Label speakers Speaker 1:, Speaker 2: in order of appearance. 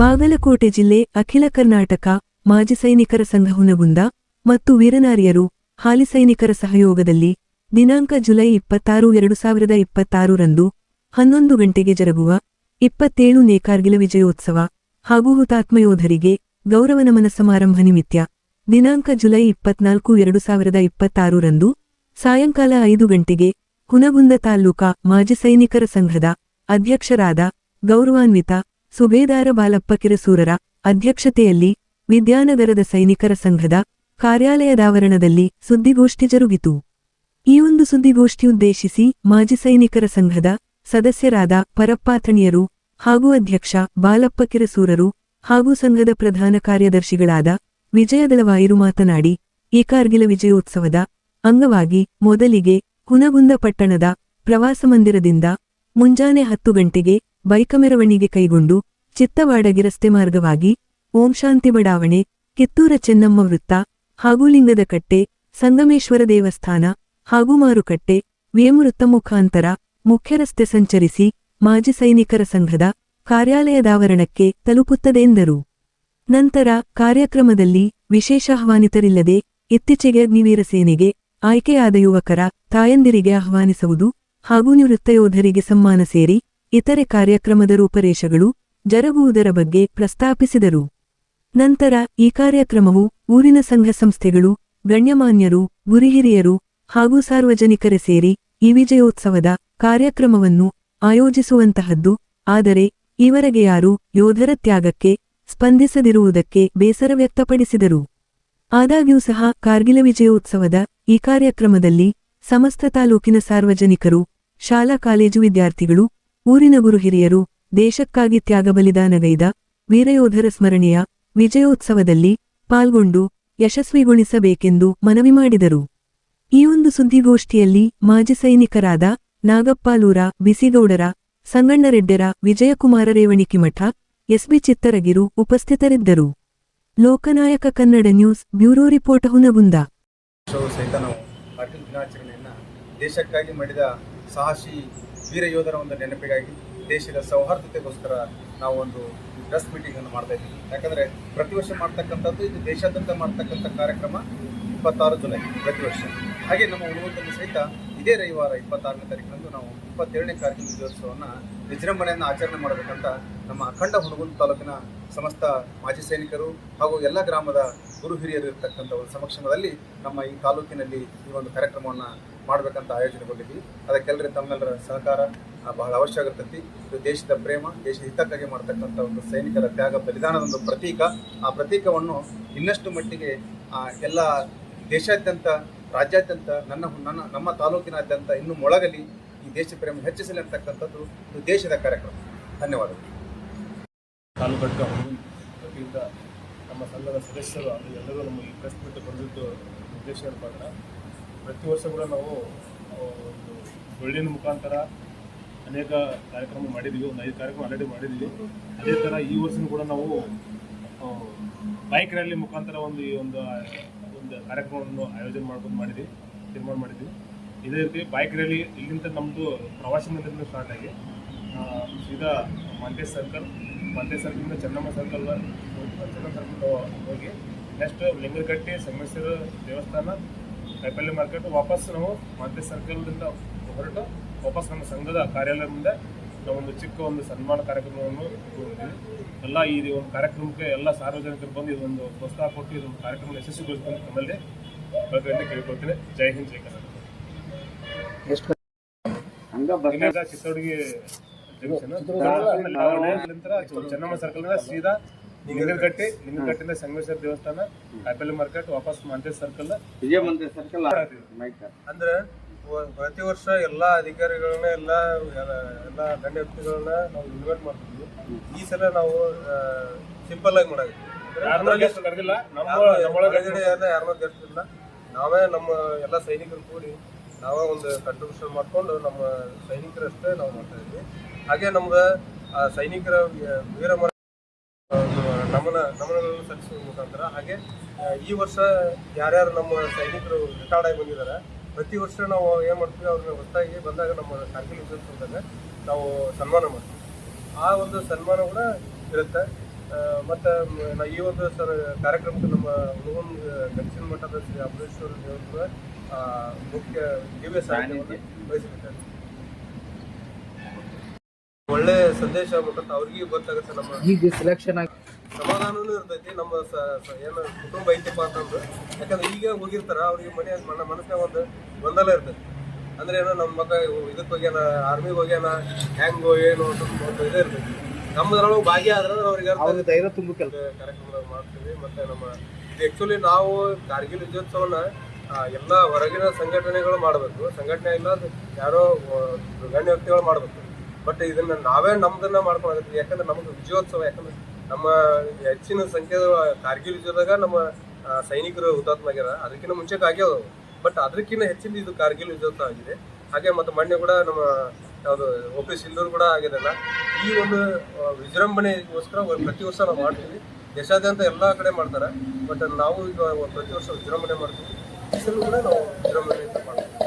Speaker 1: ಬಾಗಲಕೋಟೆ ಜಿಲ್ಲೆ ಅಖಿಲ ಕರ್ನಾಟಕ ಮಾಜಿ ಸೈನಿಕರ ಸಂಘ ಹುನಗುಂದ ಮತ್ತು ವೀರನಾರಿಯರು ಹಾಲಿ ಸೈನಿಕರ ಸಹಯೋಗದಲ್ಲಿ ದಿನಾಂಕ ಜುಲೈ 26, 2026 ರಂದು 11 ಗಂಟೆಗೆ ಜರುಗುವ 27ನೇ ಕಾರ್ಗಿಲ ವಿಜಯೋತ್ಸವ ಹಾಗೂ ಹುತಾತ್ಮಯೋಧರಿಗೆ ಗೌರವ ನಮನ ಸಮಾರಂಭ ನಿಮಿತ್ತ ದಿನಾಂಕ ಜುಲೈ 24, 2026 ರಂದು ಸಾಯಂಕಾಲ 5 ಗಂಟೆಗೆ ಹುನಗುಂದ ತಾಲೂಕಾ ಮಾಜಿ ಸೈನಿಕರ ಸಂಘದ ಅಧ್ಯಕ್ಷರಾದ ಗೌರವಾನ್ವಿತ ಸುಬೇದಾರ ಬಾಲಪ್ಪ ಕಿರಸೂರರ ಅಧ್ಯಕ್ಷತೆಯಲ್ಲಿ ವಿದ್ಯಾನಗರದ ಸೈನಿಕರ ಸಂಘದ ಕಾರ್ಯಾಲಯದಾವರಣದಲ್ಲಿ ಸುದ್ದಿಗೋಷ್ಠಿ ಜರುಗಿತು. ಈ ಒಂದು ಸುದ್ದಿಗೋಷ್ಠಿ ಉದ್ದೇಶಿಸಿ ಮಾಜಿ ಸೈನಿಕರ ಸಂಘದ ಸದಸ್ಯರಾದ ಪರಪ್ಪಾಥಣಿಯರು ಹಾಗೂ ಅಧ್ಯಕ್ಷ ಬಾಲಪ್ಪ ಕಿರಸೂರರು ಹಾಗೂ ಸಂಘದ ಪ್ರಧಾನ ಕಾರ್ಯದರ್ಶಿಗಳಾದ ವಿಜಯದಳವಾಯಿರು ಮಾತನಾಡಿ, ಈ ಕಾರ್ಗಿಲ ವಿಜಯೋತ್ಸವದ ಅಂಗವಾಗಿ ಮೊದಲಿಗೆ ಹುನಗುಂದ ಪಟ್ಟಣದ ಪ್ರವಾಸ ಮಂದಿರದಿಂದ ಮುಂಜಾನೆ 10 ಗಂಟೆಗೆ ಬೈಕ ಮೆರವಣಿಗೆ ಕೈಗೊಂಡು ಚಿತ್ತವಾಡಗಿ ರಸ್ತೆ ಮಾರ್ಗವಾಗಿ ಓಂ ಶಾಂತಿ ಬಡಾವಣೆ, ಕಿತ್ತೂರ ಚೆನ್ನಮ್ಮ ವೃತ್ತ ಹಾಗೂ ಲಿಂಗದ ಕಟ್ಟೆ, ಸಂಗಮೇಶ್ವರ ದೇವಸ್ಥಾನ ಹಾಗೂ ಮಾರುಕಟ್ಟೆ, ವೇಮವೃತ್ತ ಮುಖಾಂತರ ಮುಖ್ಯ ರಸ್ತೆ ಸಂಚರಿಸಿ ಮಾಜಿ ಸೈನಿಕರ ಸಂಘದ ಕಾರ್ಯಾಲಯದಾವರಣಕ್ಕೆ ತಲುಪುತ್ತದೆ ಎಂದರು. ನಂತರ ಕಾರ್ಯಕ್ರಮದಲ್ಲಿ ವಿಶೇಷ ಆಹ್ವಾನಿತರಿಲ್ಲದೆ ಇತ್ತೀಚೆಗೆ ಅಗ್ನಿವೀರ ಸೇನೆಗೆ ಆಯ್ಕೆಯಾದ ಯುವಕರ ತಾಯಂದಿರಿಗೆ ಆಹ್ವಾನಿಸುವುದು ಹಾಗೂ ನಿವೃತ್ತ ಯೋಧರಿಗೆ ಸಮ್ಮಾನ ಸೇರಿ ಇತರೆ ಕಾರ್ಯಕ್ರಮದ ರೂಪರೇಷೆಗಳು ಜರುಗುವುದರ ಬಗ್ಗೆ ಪ್ರಸ್ತಾಪಿಸಿದರು. ನಂತರ ಈ ಕಾರ್ಯಕ್ರಮವು ಊರಿನ ಸಂಘ ಸಂಸ್ಥೆಗಳು, ಗಣ್ಯಮಾನ್ಯರು, ಗುರುಹಿರಿಯರು ಹಾಗೂ ಸಾರ್ವಜನಿಕರೇ ಸೇರಿ ಈ ವಿಜಯೋತ್ಸವದ ಕಾರ್ಯಕ್ರಮವನ್ನು ಆಯೋಜಿಸುವಂತಹದ್ದು. ಆದರೆ ಈವರೆಗೆ ಯಾರೂ ಯೋಧರ ತ್ಯಾಗಕ್ಕೆ ಸ್ಪಂದಿಸದಿರುವುದಕ್ಕೆ ಬೇಸರ ವ್ಯಕ್ತಪಡಿಸಿದರು. ಆದಾಗ್ಯೂ ಸಹ ಕಾರ್ಗಿಲ ವಿಜಯೋತ್ಸವದ ಈ ಕಾರ್ಯಕ್ರಮದಲ್ಲಿ ಸಮಸ್ತ ತಾಲೂಕಿನ ಸಾರ್ವಜನಿಕರು, ಶಾಲಾ ಕಾಲೇಜು ವಿದ್ಯಾರ್ಥಿಗಳು, ಊರಿನ ಗುರುಹಿರಿಯರು ದೇಶಕ್ಕಾಗಿ ತ್ಯಾಗ ಬಲಿದಾನಗೈದ ವೀರಯೋಧರ ಸ್ಮರಣೆಯ ವಿಜಯೋತ್ಸವದಲ್ಲಿ ಪಾಲ್ಗೊಂಡು ಯಶಸ್ವಿಗೊಳಿಸಬೇಕೆಂದು ಮನವಿ ಮಾಡಿದರು. ಈ ಒಂದು ಸುದ್ದಿಗೋಷ್ಠಿಯಲ್ಲಿ ಮಾಜಿ ಸೈನಿಕರಾದ ನಾಗಪ್ಪಾಲೂರ, ಬಿಸಿಗೌಡರ, ಸಂಗಣ್ಣರೆಡ್ಡರ, ವಿಜಯಕುಮಾರ ರೇವಣಿಕಿಮಠ, ಎಸ್ಬಿ ಚಿತ್ತರಗಿರು ಉಪಸ್ಥಿತರಿದ್ದರು. Lokanayaka Kannada news bureau report Hunagunda.
Speaker 2: ಸಹಿತ ನಾವು ಕಾರ್ಗಿಲ್ ದಿನಾಚರಣೆಯನ್ನು ದೇಶಕ್ಕಾಗಿ ಮಾಡಿದ ಸಾಹಸಿ ವೀರ ಯೋಧರ ಒಂದು ನೆನಪಿಗಾಗಿ ದೇಶದ ಸೌಹಾರ್ದತೆಗೋಸ್ಕರ ನಾವು ಒಂದು ಪ್ರೆಸ್ ಮೀಟಿಂಗನ್ನು ಮಾಡ್ತಾ ಇದ್ದೀವಿ. ಯಾಕಂದರೆ ಪ್ರತಿ ವರ್ಷ ಮಾಡ್ತಕ್ಕಂಥದ್ದು ಇದು ದೇಶಾದ್ಯಂತ ಮಾಡ್ತಕ್ಕಂಥ ಕಾರ್ಯಕ್ರಮ 26 ಜುಲೈ ಪ್ರತಿ ವರ್ಷ. ಹಾಗೆ ನಮ್ಮ ಹುನಗುಂದದಲ್ಲಿ ಸಹಿತ ಇದೇ ರವಿವಾರ 26ನೇ ತಾರೀಕಿನಂದು ನಾವು 27ನೇ ಕಾರ್ಗಿಲ್ ವಿಜಯೋತ್ಸವವನ್ನು ವಿಜೃಂಭಣೆಯನ್ನು ಆಚರಣೆ ಮಾಡಬೇಕಂತ ನಮ್ಮ ಅಖಂಡ ಹುನಗುಂದ ತಾಲೂಕಿನ ಸಮಸ್ತ ಮಾಜಿ ಸೈನಿಕರು ಹಾಗೂ ಎಲ್ಲ ಗ್ರಾಮದ ಗುರು ಹಿರಿಯರು ಇರತಕ್ಕಂಥ ಒಂದು ಸಮಕ್ಷಮದಲ್ಲಿ ನಮ್ಮ ಈ ತಾಲೂಕಿನಲ್ಲಿ ಈ ಒಂದು ಕಾರ್ಯಕ್ರಮವನ್ನು ಮಾಡಬೇಕಂತ ಆಯೋಜನೆಗೊಂಡಿದ್ದೀವಿ. ಅದಕ್ಕೆಲ್ಲರೂ ತಮ್ಮೆಲ್ಲರ ಸಹಕಾರ ಬಹಳ ಅವಶ್ಯ ಆಗುತ್ತದೆ. ಇದು ದೇಶದ ಪ್ರೇಮ, ದೇಶದ ಹಿತಕ್ಕಾಗಿ ಮಾಡ್ತಕ್ಕಂಥ ಒಂದು ಸೈನಿಕರ ತ್ಯಾಗ ಬಲಿದಾನದ ಒಂದು ಪ್ರತೀಕ. ಆ ಪ್ರತೀಕವನ್ನು ಇನ್ನಷ್ಟು ಮಟ್ಟಿಗೆ ಎಲ್ಲ ದೇಶಾದ್ಯಂತ, ರಾಜ್ಯಾದ್ಯಂತ, ನಮ್ಮ ತಾಲೂಕಿನಾದ್ಯಂತ ಇನ್ನೂ ಮೊಳಗಲಿ, ಈ ದೇಶ ಪ್ರೇಮ ಹೆಚ್ಚಿಸಲಿ ಅಂತಕ್ಕಂಥದ್ದು ಇದು ದೇಶದ ಕಾರ್ಯಕ್ರಮ. ಧನ್ಯವಾದಗಳು.
Speaker 3: ತಾಲೂಕು ವತಿಯಿಂದ ನಮ್ಮ ಸಂಘದ ಸದಸ್ಯರು ಎಲ್ಲರೂ ನಮ್ಮ ಈ ಪ್ರೆಸ್ ಮೀಟ್ ಬಂದಿದ್ದು ಉದ್ದೇಶ ಏನಪ್ಪ ಅಂದ್ರೆ, ಪ್ರತಿ ವರ್ಷ ಕೂಡ ನಾವು ಒಂದು ಸುಳ್ಳಿನ ಮುಖಾಂತರ ಅನೇಕ ಕಾರ್ಯಕ್ರಮ ಮಾಡಿದ್ದೀವಿ. ಒಂದು 5 ಕಾರ್ಯಕ್ರಮ ಆಲ್ರೆಡಿ ಮಾಡಿದ್ದೀವಿ. ಅದೇ ಥರ ಈ ವರ್ಷನೂ ಕೂಡ ನಾವು ಬೈಕ್ ರ್ಯಾಲಿ ಮುಖಾಂತರ ಒಂದು ಕಾರ್ಯಕ್ರಮವನ್ನು ಆಯೋಜನೆ ಮಾಡ್ಕೊಂಡು ತೀರ್ಮಾನ ಮಾಡಿದ್ವಿ. ಇದೇ ರೀತಿ ಬೈಕ್ ರ್ಯಾಲಿ ಇಲ್ಲಿಂದ ನಮ್ಮದು ಪ್ರವಾಸಿ ಮಂದಿರದಿಂದ ಸ್ಟಾರ್ಟ್ ಆಗಿ ಸೀದಾ ಮಂಟೇಶ್ ಸರ್ಕಲಿಂದ ಚೆನ್ನಮ್ಮ ಸರ್ಕಲ್ ಹೋಗಿ ನೆಕ್ಸ್ಟ್ ಲಿಂಗನಕಟ್ಟೆ, ಸಂಗಮೇಶ್ವರ ದೇವಸ್ಥಾನ, ಕೈಪಲ್ಯ ಮಾರ್ಕೆಟ್, ವಾಪಸ್ ನಾವು ಮಂಟೇಶ್ ಸರ್ಕಲ್ದಿಂದ ಹೊರಟು ವಾಪಸ್ ನಮ್ಮ ಸಂಘದ ಕಾರ್ಯಾಲಯ ಮುಂದೆ ನಾವೊಂದು ಚಿಕ್ಕ ಒಂದು ಸನ್ಮಾನ ಕಾರ್ಯಕ್ರಮವನ್ನು ಇಟ್ಕೊಂಡಿದ್ದೀವಿ. ಎಲ್ಲ ಈ ಒಂದು ಕಾರ್ಯಕ್ರಮಕ್ಕೆ ಎಲ್ಲ ಸಾರ್ವಜನಿಕರು ಬಂದು ಇದೊಂದು ಪ್ರೋತ್ಸಾಹ ಕೊಟ್ಟು ಇದೊಂದು ಕಾರ್ಯಕ್ರಮ ಯಶಸ್ವಿಗೊಳಿಸ್ಕೊಂಡು ನಮ್ಮಲ್ಲಿ ಪ್ರತಿಯೊಂದು ಕೇಳ್ಕೊಳ್ತೀನಿ. ಜೈ ಹಿಂದ್, ಜೈ ಕರ್ನಾಟಕ. ಚಿತ್ತೋಡಿಗೆ ಜಂಕ್ಷನ್ ನಂತರ ಚೆನ್ನಮ್ಮ ಸರ್ಕಲ್ನಿಂದ ಸೀದಾ ಲಿಂಗನಕಟ್ಟೆಯಿಂದ ಸಂಗಮೇಶ್ವರ ದೇವಸ್ಥಾನ, ಕೈಪಲ್ಯ ಮಾರ್ಕೆಟ್, ವಾಪಸ್ ಮಂಟೇಶ್ ಸರ್ಕಲ್,
Speaker 4: ಅಂದ್ರೆ ಪ್ರತಿ ವರ್ಷ ಎಲ್ಲ ಅಧಿಕಾರಿಗಳನ್ನ ಎಲ್ಲ ಗಣ್ಯ ವ್ಯಕ್ತಿಗಳನ್ನ ನಾವು ಇನ್ವೈಟ್ ಮಾಡ್ತಿದ್ವಿ. ಈ ಸಲ ನಾವು ಸಿಂಪಲ್ ಆಗಿ ಮಾಡಿದ್ವಿ. ಯಾರನ್ನೋ ಗೆಸ್ಟ್ ಇಲ್ಲ, ನಾವೇ ನಮ್ಮ ಎಲ್ಲ ಸೈನಿಕರು ಕೂಡಿ ನಾವೇ ಒಂದು ಕಂಟ್ರಿಬ್ಯೂಷನ್ ಮಾಡಿಕೊಂಡು ನಮ್ಮ ಸೈನಿಕರಷ್ಟೇ ನಾವು ಮಾಡ್ತಾ ಇದ್ವಿ. ಹಾಗೆ ನಮ್ಗೆ ಸೈನಿಕರ ವೀರ ನಮನಗಳನ್ನು ಸಲ್ಲಿಸುವ ಮುಖಾಂತರ, ಹಾಗೆ ಈ ವರ್ಷ ಯಾರ್ಯಾರು ನಮ್ಮ ಸೈನಿಕರು ರಿಟೈರ್ಡ್ ಆಗಿ ಬಂದಿದ್ದಾರೆ ಪ್ರತಿ ವರ್ಷ ನಾವು ಏನು ಮಾಡ್ತೀವಿ, ಅವ್ರನ್ನ ಹೊಸದಾಗಿ ಬಂದಾಗ ನಮ್ಮ ಕಾರ್ಗಿಲ್ ವಿಜಯೋತ್ಸವದಾಗ ನಾವು ಸನ್ಮಾನ ಮಾಡ್ತೀವಿ. ಆ ಒಂದು ಸನ್ಮಾನ ಕೂಡ ಇರುತ್ತೆ. ಮತ್ತು ಈ ಒಂದು ಕಾರ್ಯಕ್ರಮಕ್ಕೆ ನಮ್ಮ ಹುಣಗುನ್ ದಕ್ಷಿಣ ಮಠದ ಶ್ರೀ ಅಮರೇಶ್ವರ ದೇವರ ಮುಖ್ಯ ದಿವ್ಯ ಸಾನ್ನಿಧ್ಯ ವಹಿಸಲಿದ್ದಾರೆ. ಒಳ್ಳೆ ಸಂದೇಶ ಮುಖಾಂತರ ಅವ್ರಿಗೆ ಗೊತ್ತಾಗುತ್ತೆ. ನಮ್ಮ
Speaker 5: ಈಗ ಸೆಲೆಕ್ಷನ್ ಆಗಿ
Speaker 4: ಸಮಾಧಾನನೂ ಇರ್ತೈತಿ. ನಮ್ಮ ಏನು ಕುಟುಂಬ ಐತಿಪ್ಪ ಅಂತಂದ್ರೆ, ಯಾಕಂದ್ರೆ ಈಗ ಹೋಗಿರ್ತಾರ ಅವ್ರಿಗೆ ಮನಸ್ಸಿನಾಗ ಒಂದು ಗೊಂದಲ ಇರ್ತೈತಿ. ಅಂದ್ರೆ ಏನೋ ನಮ್ಮ ಮಗ ಇದಕ್ಕೆ ಹೋಗ್ಯಾನ, ಆರ್ಮಿಗೆ ಹೋಗ್ಯಾನ, ಹೆಂಗೋ ಏನು ಒಂದು ಇದೇ ಇರ್ತೈತಿ. ನಮ್ಮದ್ರೊಳಗೆ ಭಾಗಿಯಾದ್ರೆ ಅವ್ರಿಗೆ
Speaker 5: ಧೈರ್ಯ ತುಂಬ ಕೆಲಸ
Speaker 4: ಕಾರ್ಯಕ್ರಮ ಮಾಡ್ತೀವಿ. ಮತ್ತೆ ನಮ್ಮ ಇದು ಆ್ಯಕ್ಚುಲಿ ನಾವು ಕಾರ್ಗಿಲ್ ವಿಜಯೋತ್ಸವನ ಎಲ್ಲ ಹೊರಗಿನ ಸಂಘಟನೆಗಳು ಮಾಡಬೇಕು, ಸಂಘಟನೆ ಇಲ್ಲ ಯಾರೋ ಗಣ್ಯ ವ್ಯಕ್ತಿಗಳು ಮಾಡಬೇಕು. ಬಟ್ ಇದನ್ನ ನಾವೇ ನಮ್ದನ್ನ ಮಾಡ್ಕೊಳಕತ್ತೀವಿ. ಯಾಕಂದ್ರೆ ನಮ್ಗೆ ವಿಜಯೋತ್ಸವ, ಯಾಕಂದ್ರೆ ನಮ್ಮ ಹೆಚ್ಚಿನ ಸಂಖ್ಯೆಯ ಕಾರ್ಗಿಲ್ ವಿಜಯದಾಗ ನಮ್ಮ ಸೈನಿಕರು ಹುತಾತ್ಮಾಗ್ಯಾರ. ಅದಕ್ಕಿಂತ ಮುಂಚೆಗೆ ಆಗ್ಯಾವ, ಬಟ್ ಅದಕ್ಕಿಂತ ಹೆಚ್ಚಿನ ಇದು ಕಾರ್ಗಿಲ್ ವಿಜಯೋತ್ಸವ ಆಗಿದೆ. ಹಾಗೆ ಮತ್ತು ಮೊನ್ನೆ ಕೂಡ ನಮ್ಮ ಯಾವುದು OP ಸಿಂಧೂರು ಕೂಡ ಆಗಿದೆಲ್ಲ. ಈ ಒಂದು ವಿಜೃಂಭಣೆಗೋಸ್ಕರ ಪ್ರತಿ ವರ್ಷ ನಾವು ಮಾಡ್ತೀವಿ. ದೇಶಾದ್ಯಂತ ಎಲ್ಲ ಕಡೆ ಮಾಡ್ತಾರೆ, ಬಟ್ ನಾವು ಈಗ ಪ್ರತಿ ವರ್ಷ ವಿಜೃಂಭಣೆ ಮಾಡ್ತೀವಿ. ಈ ಸಲ ಕೂಡ ನಾವು ವಿಜೃಂಭಣೆ